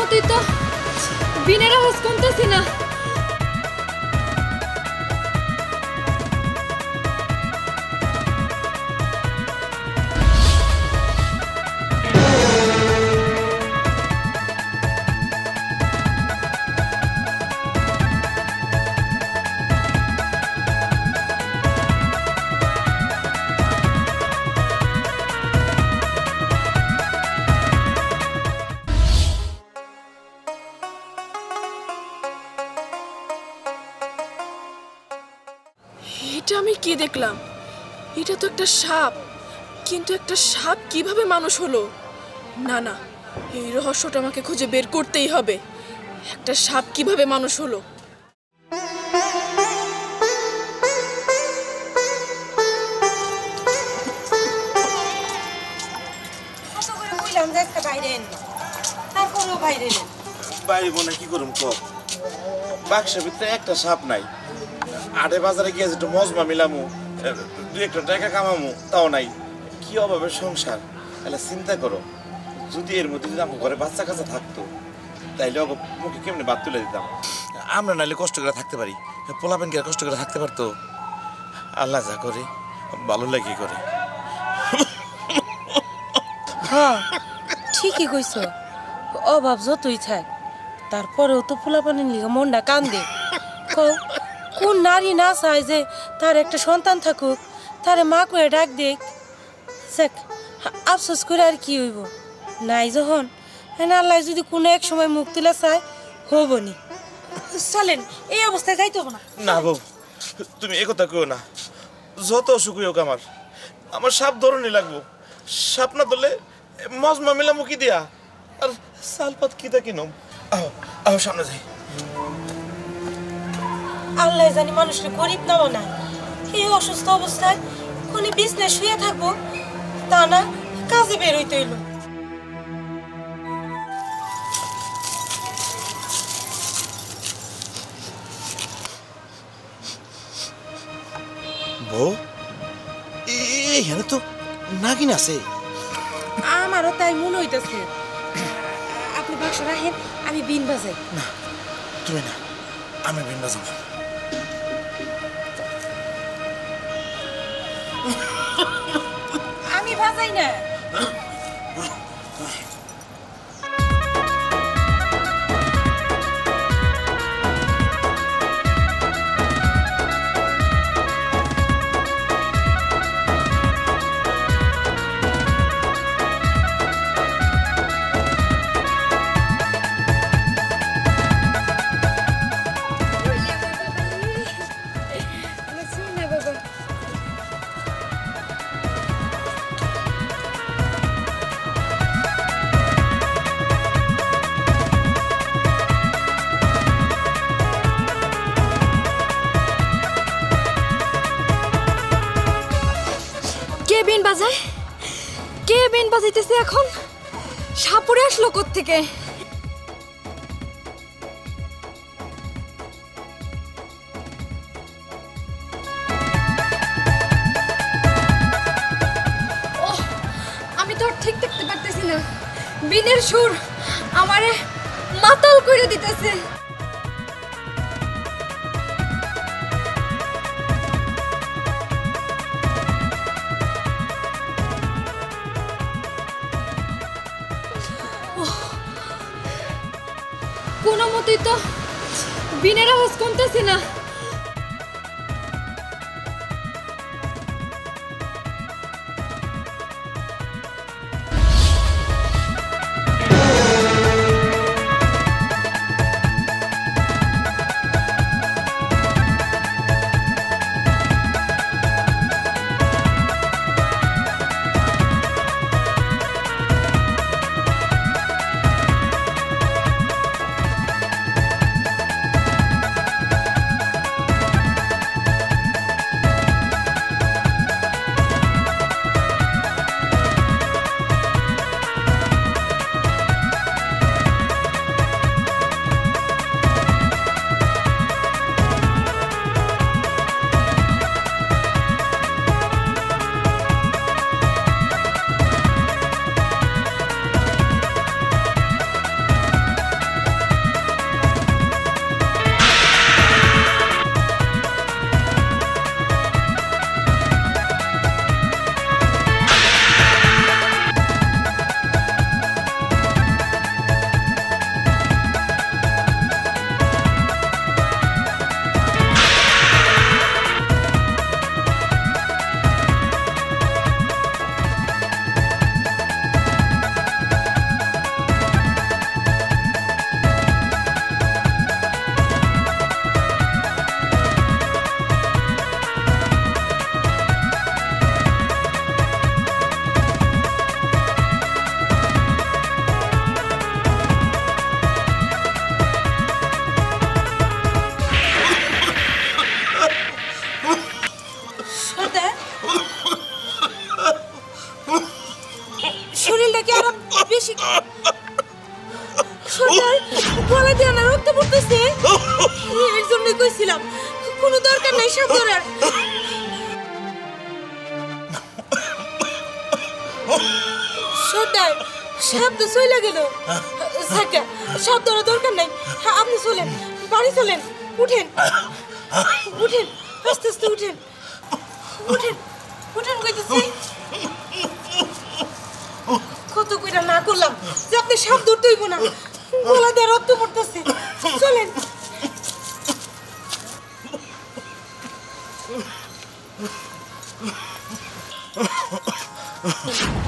মতোই তো বিনের আওয়াজ কমতেছি না। এটা আমি কি দেখলাম? এটা তো একটা সাপ, কিন্তু একটা সাপ কিভাবে মানুষ হলো? না না, এই রহস্যটা আমাকে খুঁজে বের করতেই হবে। একটা সাপ কিভাবে মানুষ হলো? বাইরে বোনা কি করুম ক? বাক্সের ভিতরে একটা সাপ নাই। আড়ে বাজারে গিয়ে একটু মজমা মিলামু, দুই একটা টাকা কামামু, তাও নাই। কি অভাবে সংসার, তাহলে চিন্তা করো, যদি এর মধ্যে যদি আমার ঘরে বাচ্চা কাচ্চা থাকতো, তাইলে মুখে কেমনি বাদ তুলে দিতাম। আমরা নাইলে কষ্ট করে থাকতে পারি, পোলাপেন কে কষ্ট করে থাকতে পারতো? আল্লাহ যা করে ভালো লাগে করে। হ্যাঁ ঠিকই কইছ, অভাব যতই থাক তারপরেও তো পোলাপানের লিগে মনটা কান্দে। কোন নারী না চায় যে তার একটা সন্তান থাকুক, তারে মা কয়ে ডাক দেখ। দেখ আফসোস করে আর কি হইব, নাই যখন আল্লাহ যদি কোনো এক সময় মুখ তুলে চায় হবনি। চলেন, এই অবস্থায় যাইতে হবে না। না বউ, তুমি একথা কেউ না। যত অসুখ হোক আমার সাপ ধরনই লাগবো। সাপ না ধরলে মজমা মিলামু কি দিয়া, আর সালপাত কিতা কিনম। আহ আহ সামনে যাই। আল্লাহ জানি মানুষের গরিব না না, এই অসুস্থ অবস্থায় কোন বিছনায় শুয়ে থাকবো, তা না কাজে বের হইতে হইল। বউ, এখানে তো নাগিন আছে। আমারও তাই মনে হইতেছে। আপনি বাক্স রাখেন, আমি বিন বাজাই। না তুমি না, আমি বিন বাজাবো। আমি বাজাই না। কে বিন বাজাইতেছে এখন? সাপুরে আসলো কোত্থেকে? আমি তো ঠিক দেখতে পারতেছি না। বিনের সুর আমারে মাতাল করে দিতেছে। কোনো মতেই তো বিনের আওয়াজ কমতেছে না। বেশি সর্দার গলা দিয়ে না রক্ত পড়তেছে এর জন্যই কইছিলাম কোনো দরকার নাই সাপ ধরার সর্দার সাপ তো চলে গেল সাকা সাপ ধরার দরকার নাই আপনি চলেন বাড়ি চলেন উঠেন উঠেন আস্তে আস্তে উঠেন উঠেন উঠেন কইতেছি কত কইরা না করলাম যে আপনি সাপ ধরতে হইব না গলা দিয়ে রক্ত পড়তেছে চলেন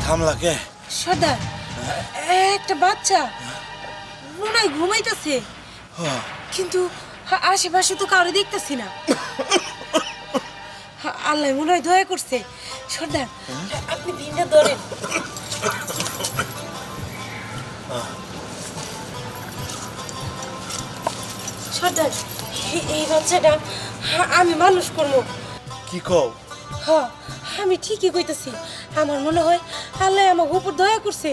থামলা কে? সর্দার একটা বাচ্চা রুনাই ঘুমাইতেছে কিন্তু আশেপাশে তো কারো দেখতেছি না আল্লাহ মনে হয় দয়া করছে সর্দার আপনি ভিন্ডা ধরেন সর্দার এই বাচ্চাটা আমি মানুষ করবো কি কও? হ্যাঁ আমি ঠিকই কইতেছি আমার মনে হয় আল্লাহ আমাকে উপর দয়া করছে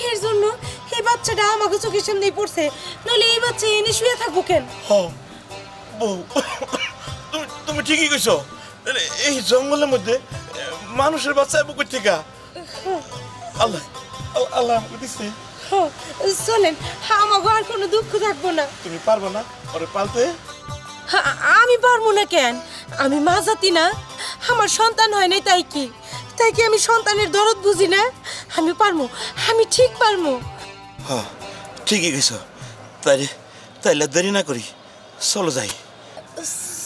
এর জন্য এই বাচ্চাটা আমাকে চোখের সামনেই পড়ছে নইলে এই বাচ্চা এনে শুয়ে থাকবো কেন বউ তুমি ঠিকই কইছো এই জঙ্গলের মধ্যে মানুষের বাচ্চা বুকুর থেকে আল্লাহ আল্লাহ আমাকে দিছে চলেন আমাকে আর কোনো দুঃখ থাকবো না তুমি পারবে না ওরে পালতে? আমি পারবো না কেন আমি মা জাতি না আমার সন্তান হয় নাই তাই কি আমি সন্তানের দরদ বুঝি না আমি পারবো আমি ঠিক পারবো হ্যাঁ ঠিকই কইছো তাইলে দেরি না করি চলো যাই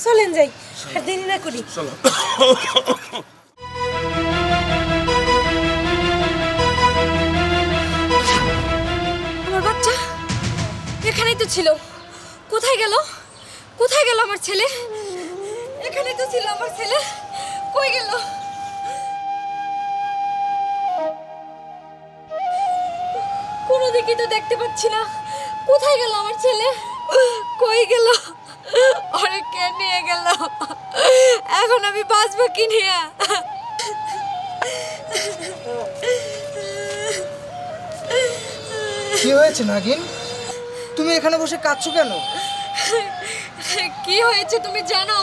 চলেন যাই আর দেরি না করি চলো আমার বাচ্চা এখানেই তো ছিল কোথায় গেল আমার ছেলে এখানেই তো ছিল আমার ছেলে কই গেল কোনো দিকে তো দেখতে পাচ্ছি না কোথায় গেল আমার ছেলে কই গেল আরে কে নিয়ে গেল এখন আমি বাঁচবো কি নিয়ে কি হয়েছে নাগিন তুমি এখানে বসে কাঁদছো কেন কি হয়েছে তুমি জানো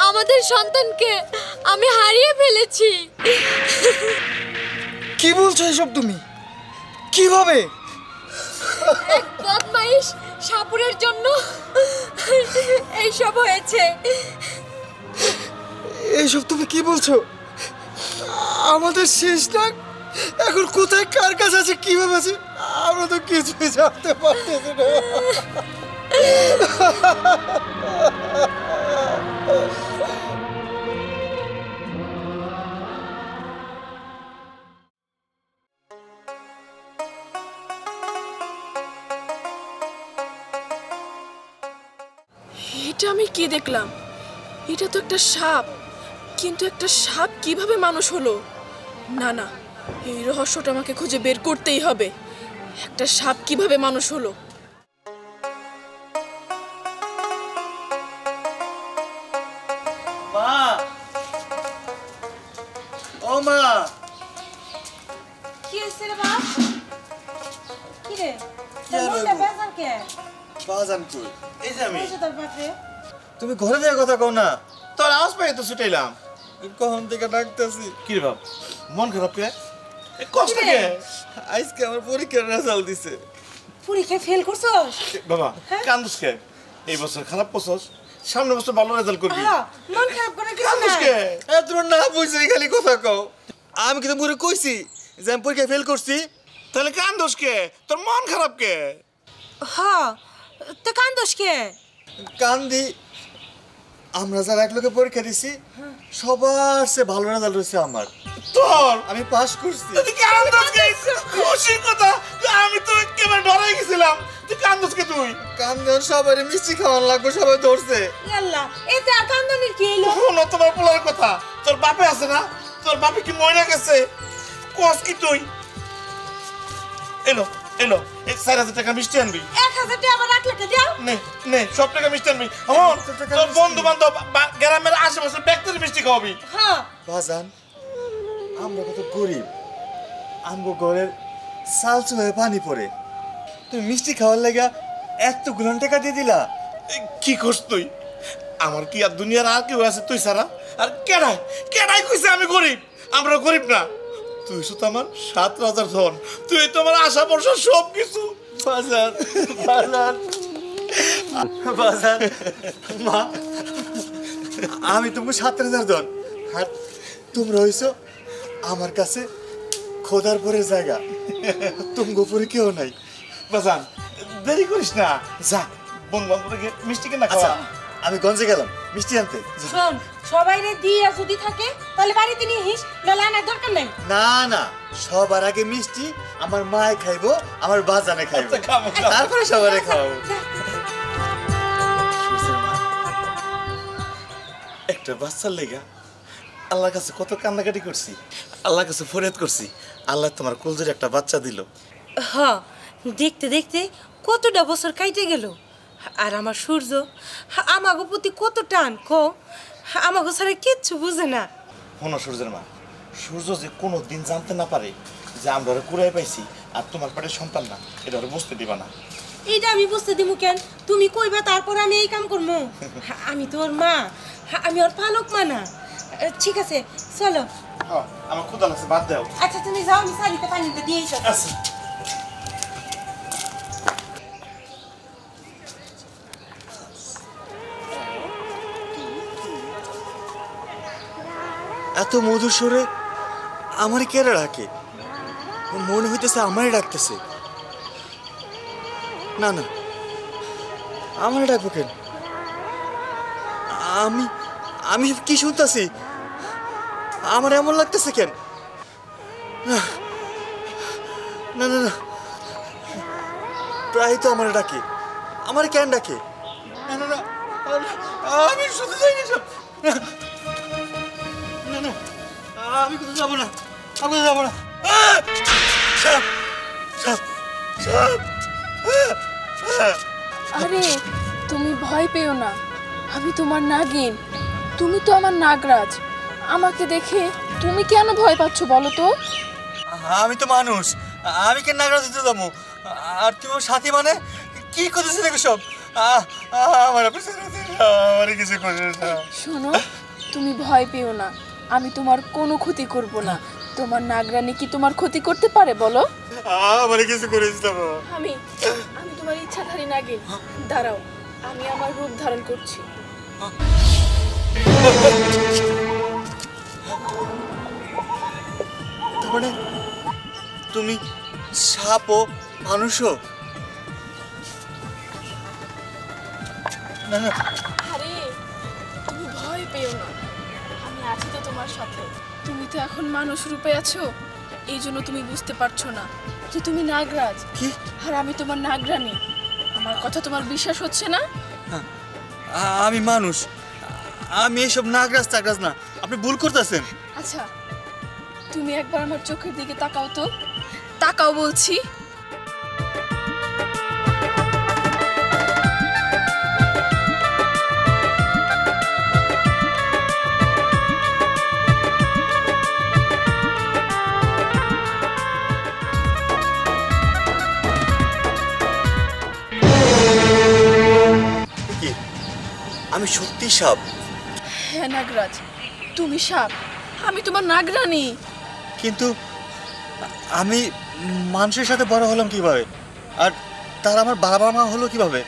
আমাদের সন্তানকে আমি হারিয়ে ফেলেছি কি বলছো এসব তুমি কিভাবে এক বদমাইশ সাপুরের জন্য এইসব হয়েছে এইসব তুমি কি বলছো আমাদের শেষ না এখন কোথায় কার কাছে আছে কিভাবে আছে আমরা তো কিছুই জানতে পারতেছি না এটা আমি কি দেখলাম এটা তো একটা সাপ কিন্তু একটা সাপ কিভাবে মানুষ হলো না না এই রহস্যটা আমাকে খুঁজে বের করতেই হবে একটা সাপ কিভাবে মানুষ হলো মা ও মা কি হইছে রে বাপ কি রে কি আর মনটা হইবো? বেজার কে বাজান কই এই যে আমি কইছে তোর বাপরে তুমি ঘরে যাওয়ার কথা কও না তোর আওয়াজ পাই তো ছুটাইলাম কখন থেকে ডাকতেছি কি রে বাপ মন খারাপ কে কষ্ট কে আজকে আমার পরীক্ষার রেজাল্ট দিছে পরীক্ষা ফেল করছস বাবা কান্দুস কে এই বছর খারাপ করছস সামনের বছর ভালো রেজাল্ট করবি মন খারাপ করে কিছু কান্দুস না কে তোর না বুঝছি খালি কথা কও আমি কিন্তু পুরো কইছি যে আমি পরীক্ষা ফেল করছি তাহলে কান্দুস কে তোর মন খারাপ কে হ্যাঁ তো কান্দোস কে কান্দি আমরা যারা এক লোকে পরীক্ষা দিছি সবার সে ভালো রেজাল্ট হয়েছে আমার তোর আমি পাস করছি তুই কান্দুস কে খুশির কথা আমি তো একেবারে ডরাই গেছিলাম তুই কান্দুস কে তুই কান্দন সবাই মিষ্টি খাওয়ান লাগবে সবাই ধরছে আল্লাহ এতে আর কান্দনের কি হইলো শোনো তোমার পোলার কথা তোর বাপে আছে না তোর বাপে কি মরে গেছে কস কি তুই এলো এই 4,000 টাকা মিষ্টি আনবি 1000 টাকা আবার রাখলে কে দাও নে সব টাকা মিষ্টি আনবি আমার তোর বন্ধু বান্ধব গ্রামের আশেপাশে ব্যক্তির মিষ্টি খাওয়াবি হ্যাঁ বাজান আমরা কত গরিব আমগো ঘরের সালসু হয়ে পানি পড়ে। তুমি মিষ্টি খাওয়ার লাগা এতগুলো টাকা দিয়ে দিলা? কি করছ তুই? আমার কি আর দুনিয়ার আর কেউ আছে তুই ছাড়া? আর কেডাই কেডাই কইছে আমি গরিব? আমরা গরিব না। তুই শুধু আমার 7 রাজার ধন, তুই তো আমার আশা ভরসা সব কিছু। বাজার বাজার বাজার মা, আমি তোমাকে 7,000 জন, আর তোমরা হইছো আমার কাছে খোদার পরে জায়গা। তোমার উপরে কেউ নাই। বাজান দেরি করিস না, যা বন্ধু বান্ধবকে মিষ্টি কেনা আচ্ছা, খাওয়া। আমি গঞ্জে গেলাম মিষ্টি আনতে। শোন, সবাই রে দিয়া যদি থাকে তাহলে বাড়িতে নিয়ে হিস, নাহলে আনার দরকার নাই। না না, সবার আগে মিষ্টি আমার মায় খাইবো, আমার বাজানে খাইবো, আচ্ছা, খাবো, খাবো। তারপরে সবারে খাওয়াবো। একটা বাচ্চার লেগা আল্লাহর কাছে কত কান্নাকাটি করছি, আল্লাহর কাছে ফরিয়াদ করছি। আল্লাহ তোমার কুলজুর একটা বাচ্চা দিল। হ্যাঁ, দেখতে দেখতে কতটা বছর কাইটে গেল। আর আমার সূর্য আমাগো প্রতি কত টান, কো আমাগো ছাড়া কিচ্ছু বুঝে না। শোনো সূর্যের মা, সূর্য যে কোনো দিন জানতে না পারে যে আমরা ওরা কুড়াই পাইছি আর তোমার পেটের সন্তান না, এটা ওরা বুঝতে দিবা না। এইটা আমি বুঝতে দিমু কেন? তুমি কইবা তারপর আমি এই কাম করবো? আমি তোর মা, আমি ওর পালক মা না। ঠিক আছে, চলো। হ্যাঁ, আমার ক্ষুধা লাগছে, বাদ দাও। আচ্ছা তুমি যাও, আমি শাড়িতে পানিতে দিয়ে এসো। আচ্ছা। এত মধুর সুরে আমারে কেরা ডাকে? মনে হইতেছে আমারে ডাকতেছে। না না, আমারে ডাকবো কেন? আমি আমি কি শুনতেছি? আমার এমন লাগতেছে কেন? না না না না, প্রায় তো আমারে ডাকে। আমারে কেন ডাকে? না না না, আমি শুনতে চাই না সব। না না, আমি কোথাও যাবো না, আমি কোথাও যাবো না। সাপ সাপ সাপ। আরে তুমি ভয় পেও না, আমি তোমার নাগিন, তুমি তো আমার নাগরাজ। আমাকে দেখে তুমি কেন ভয় পাচ্ছ বলো তো? আমি তো মানুষ, আমি কেন নাগরাজ দিতে যাবো? আর তুমি আমার সাথী মানে কি করতেছে দেখো সব? আমার আমার কিছু করবে না। শোনো, তুমি ভয় পেও না, আমি তোমার কোনো ক্ষতি করব না। তোমার নাগরানী কি তোমার ক্ষতি করতে পারে বলো? আমার কিছু করেছি না। আমি আমি তোমার ইচ্ছাধারী নাগিন। দাঁড়াও, আমি আমার রূপ ধারণ করছি। তার মানে তুমি সাপ ও মানুষও? না না, আরে তুমি ভয় পেও না, আমি আছি তো তোমার সাথে। তুমি তো এখন মানুষ রূপে আছো, এই জন্য তুমি বুঝতে পারছো না যে তুমি নাগরাজ কি? আর আমি তোমার নাগরানী। আমার কথা তোমার বিশ্বাস হচ্ছে না? আমি মানুষ, আমি এসব নাগরাজ টাগরাজ না, আপনি ভুল করতেছেন। আচ্ছা, তুমি একবার আমার চোখের দিকে তাকাও তো, তাকাও বলছি। কি আমি সত্যি সাপ? হ্যাঁ নাগরাজ, তুমি সাপ, আমি তোমার নাগরানী। কিন্তু আমি মানুষের সাথে বড় হলাম কিভাবে? আর তার আমার বাবা মা হলো কিভাবে?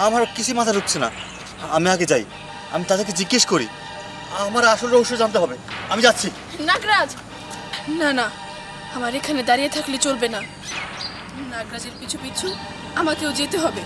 আমার কিছু মাথা ঢুকছে না। আমি আগে যাই, আমি তাদেরকে জিজ্ঞেস করি। আমার আসল রহস্য জানতে হবে। আমি যাচ্ছি। নাগরাজ, না না, আমার এখানে দাঁড়িয়ে থাকলে চলবে না। নাগরাজের পিছু পিছু আমাকেও যেতে হবে।